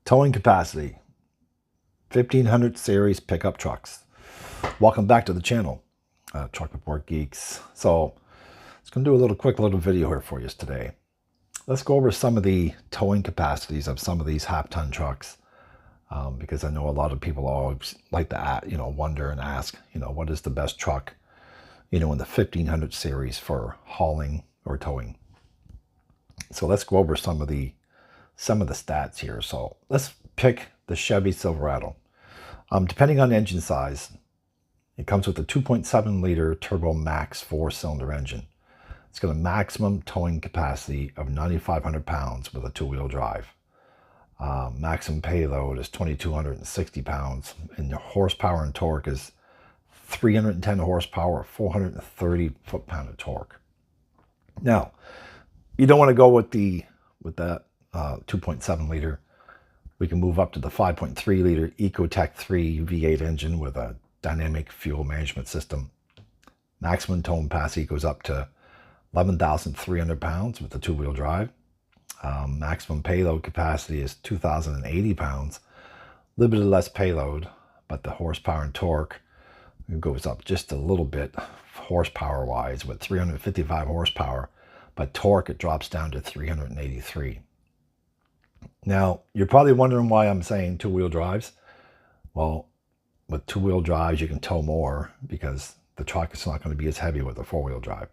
Towing capacity, 1500 series pickup trucks. Welcome back to the channel, Truck Report Geeks. So, it's going to do a quick little video here for you today. Let's go over some of the towing capacities of some of these half-ton trucks, because I know a lot of people always like to, wonder and ask, what is the best truck, in the 1500 series for hauling or towing. So let's go over some of the stats here. So let's pick the Chevy Silverado. Depending on engine size, it comes with a 2.7 liter turbo max 4-cylinder engine. It's got a maximum towing capacity of 9,500 pounds with a 2-wheel drive. Maximum payload is 2,260 pounds, and the horsepower and torque is 310 horsepower, 430 foot-pound of torque. Now, you don't want to go with that 2.7 liter. We can move up to the 5.3 liter Ecotec 3 V8 engine with a dynamic fuel management system. Maximum towing capacity goes up to 11,300 pounds with the 2-wheel drive. Maximum payload capacity is 2,080 pounds. A little bit less payload, but the horsepower and torque goes up just a little bit horsepower wise with 355 horsepower, but torque it drops down to 383. Now, you're probably wondering why I'm saying 2-wheel drives. Well, with 2-wheel drives, you can tow more because the truck is not going to be as heavy with a 4-wheel drive.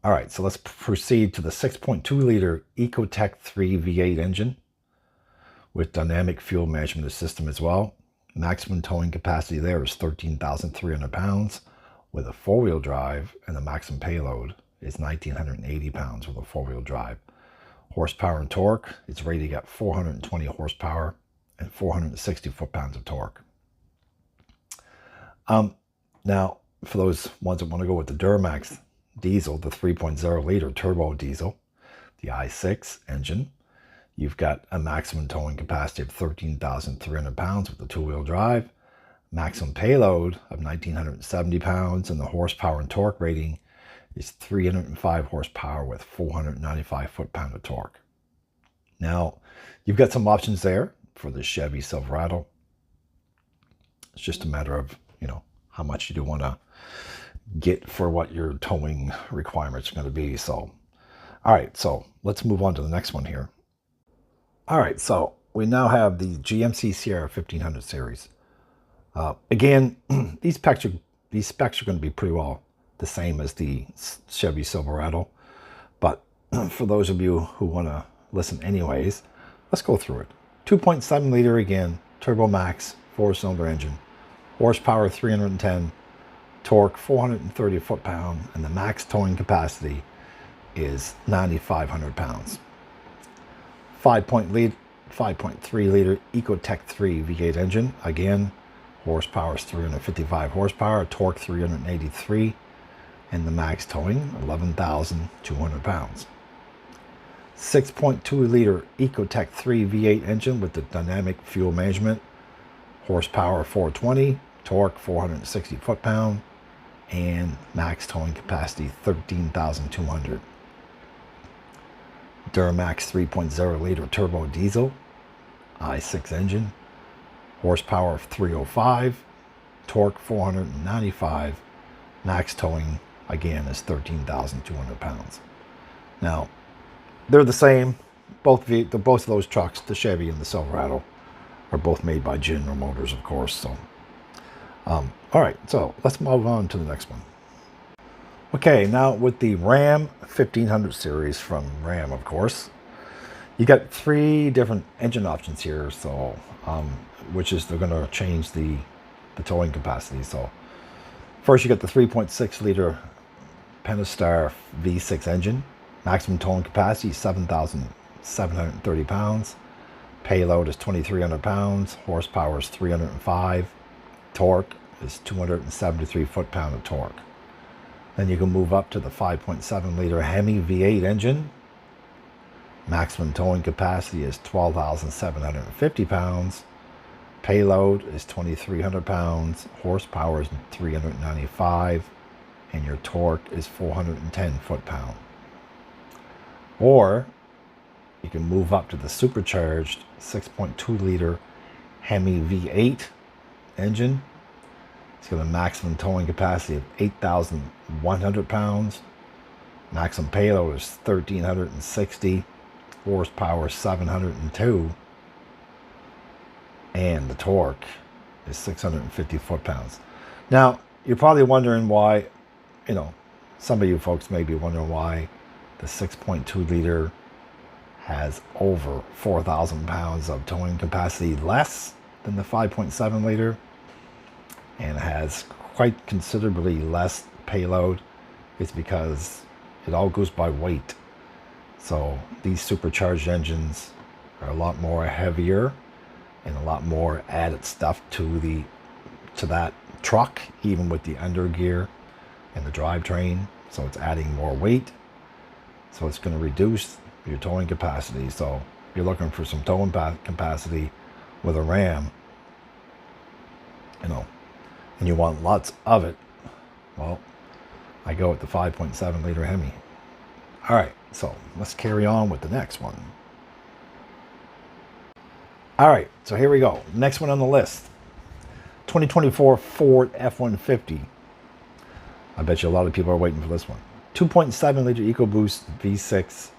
All right, so let's proceed to the 6.2 liter Ecotec 3 V8 engine with dynamic fuel management system as well. Maximum towing capacity there is 13,300 pounds with a 4-wheel drive, and the maximum payload is 1,980 pounds with a 4-wheel drive. Horsepower and torque, it's rated at 420 horsepower and 460 foot-pounds of torque. Now, for those ones that want to go with the Duramax diesel, the 3.0 liter turbo diesel, the i6 engine, you've got a maximum towing capacity of 13,300 pounds with the 2-wheel drive, maximum payload of 1,970 pounds, and the horsepower and torque rating is 305 horsepower with 495 foot-pound of torque. Now, you've got some options there for the Chevy Silverado. It's just a matter of, how much you do want to get for what your towing requirements are going to be. So, all right, so let's move on to the next one here. All right, so we now have the GMC Sierra 1500 series. Again, these specs are going to be pretty well the same as the Chevy Silverado, but for those of you who want to listen anyways, let's go through it. 2.7 liter again, turbo max 4-cylinder engine, horsepower 310, torque 430 foot-pound, and the max towing capacity is 9,500 pounds. 5.3 liter Ecotec 3 V8 engine, again, horsepower is 355 horsepower, torque 383, and the max towing 11,200 pounds. 6.2 liter Ecotec 3 V8 engine with the dynamic fuel management, horsepower 420, torque 460 foot-pound, and max towing capacity 13,200. Duramax 3.0 liter turbo diesel, i6 engine, horsepower of 305, torque 495, max towing again is 13,200 pounds. Now, they're the same. Both of those trucks, the Chevy and the Silverado, are both made by General Motors, of course. So, all right, so let's move on to the next one. Okay, now with the Ram 1500 series from Ram, of course, you got 3 different engine options here. So, which is they're going to change the towing capacity. So, first you got the 3.6 liter Pentastar V6 engine, maximum towing capacity 7,730 pounds. Payload is 2,300 pounds, horsepower is 305, torque is 273 foot-pound of torque. Then you can move up to the 5.7 liter Hemi V8 engine. Maximum towing capacity is 12,750 pounds. Payload is 2,300 pounds, horsepower is 395, and your torque is 410 foot-pound. Or you can move up to the supercharged 6.2 liter Hemi V8 engine. It's got a maximum towing capacity of 8,100 pounds. Maximum payload is 1,360. Horsepower 702. And the torque is 650 foot-pounds. Now, you're probably wondering why, some of you folks may be wondering why the 6.2 liter has over 4,000 pounds of towing capacity less than the 5.7 liter and has quite considerably less payload. It's because it all goes by weight. So these supercharged engines are a lot more heavier and a lot more added stuff to that truck, even with the undergear and the drivetrain. So it's adding more weight. So it's going to reduce your towing capacity. So if you're looking for some towing capacity with a Ram, and you want lots of it, well, I go with the 5.7 liter Hemi. All right, so let's carry on with the next one. All right, so here we go. Next one on the list, 2024 Ford F-150. I bet you a lot of people are waiting for this one. 2.7 liter EcoBoost V6.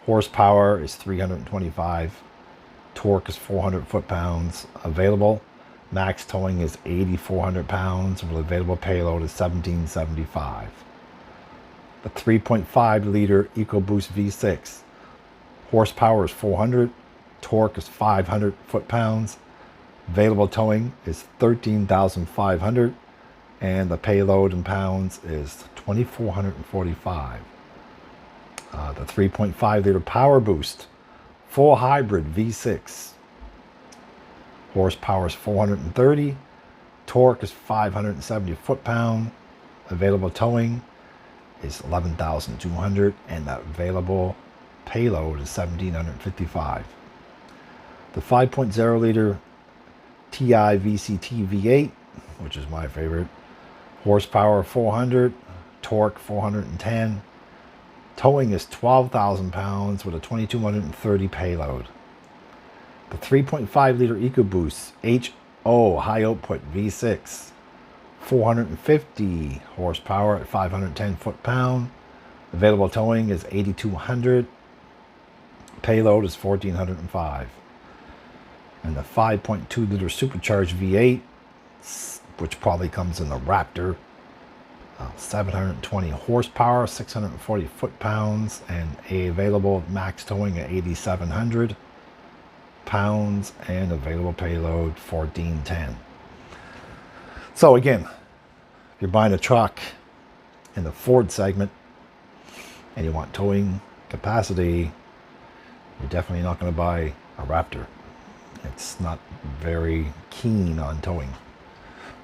Horsepower is 325. Torque is 400 foot-pounds. Available max towing is 8,400 pounds with available payload is 1,775. The 3.5 liter EcoBoost V6. Horsepower is 400. Torque is 500 foot-pounds. Available towing is 13,500. And the payload in pounds is 2,445. The 3.5 liter Power Boost full hybrid V6. Horsepower is 430. Torque is 570 foot-pound. Available towing is 11,200, and the available payload is 1,755. The 5.0 liter TI VCT V8, which is my favorite. Horsepower 400, torque 410. Towing is 12,000 pounds with a 2,230 payload. The 3.5 liter EcoBoost HO high output V6. 450 horsepower at 510 foot-pound. Available towing is 8,200. Payload is 1,405. And the 5.2 liter supercharged V8, which probably comes in the Raptor, 720 horsepower, 640 foot-pounds, and a available max towing at 8,700 pounds, and available payload 1,410. So again, if you're buying a truck in the Ford segment and you want towing capacity, you're definitely not going to buy a Raptor. It's not very keen on towing.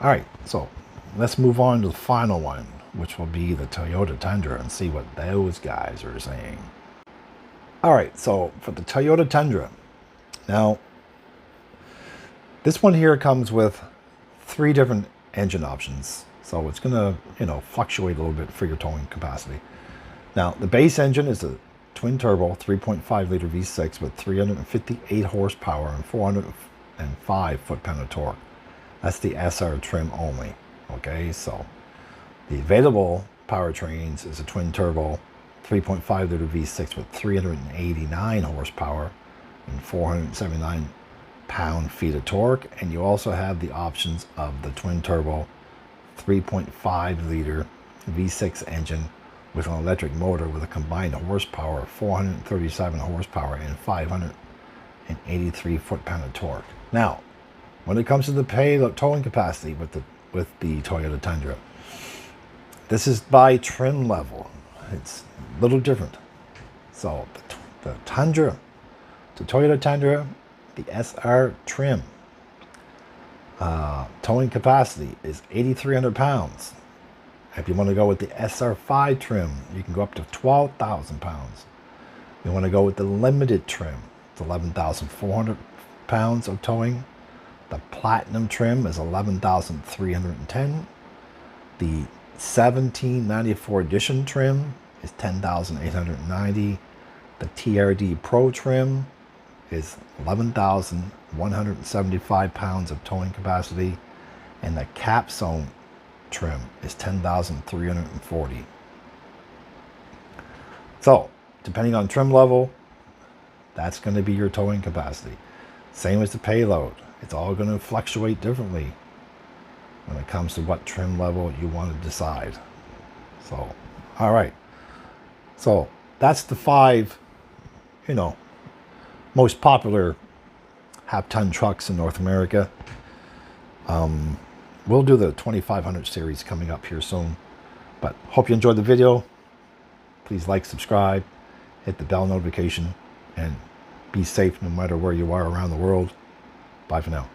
All right, so let's move on to the final one, which will be the Toyota Tundra, and see what those guys are saying. All right, so for the Toyota Tundra, now this one here comes with 3 different engine options. So it's going to, fluctuate a little bit for your towing capacity. Now, the base engine is a twin turbo 3.5 liter V6 with 358 horsepower and 405 foot-pound of torque. That's the SR trim only. Okay, so the available powertrains is a twin turbo 3.5 liter V6 with 389 horsepower and 479 pound-feet of torque. And you also have the options of the twin turbo 3.5 liter V6 engine with an electric motor with a combined horsepower of 437 horsepower and 583 foot-pound of torque. Now, when it comes to the payload towing capacity with the Toyota Tundra, this is by trim level. It's a little different. So the Tundra, the Toyota Tundra, the SR trim, towing capacity is 8,300 pounds. If you want to go with the SR5 trim, you can go up to 12,000 pounds. You want to go with the limited trim, it's 11,400 pounds of towing. The platinum trim is 11,310. The 1794 edition trim is 10,890. The TRD Pro trim is 11,175 pounds of towing capacity, and the Capstone trim is 10,340. So, depending on trim level, that's going to be your towing capacity. Same as the payload. It's all going to fluctuate differently when it comes to what trim level you want to decide. So, all right. So, that's the 5, most popular half-ton trucks in North America. We'll do the 2500 series coming up here soon. But hope you enjoyed the video. Please like, subscribe, hit the bell notification, and be safe no matter where you are around the world. Bye for now.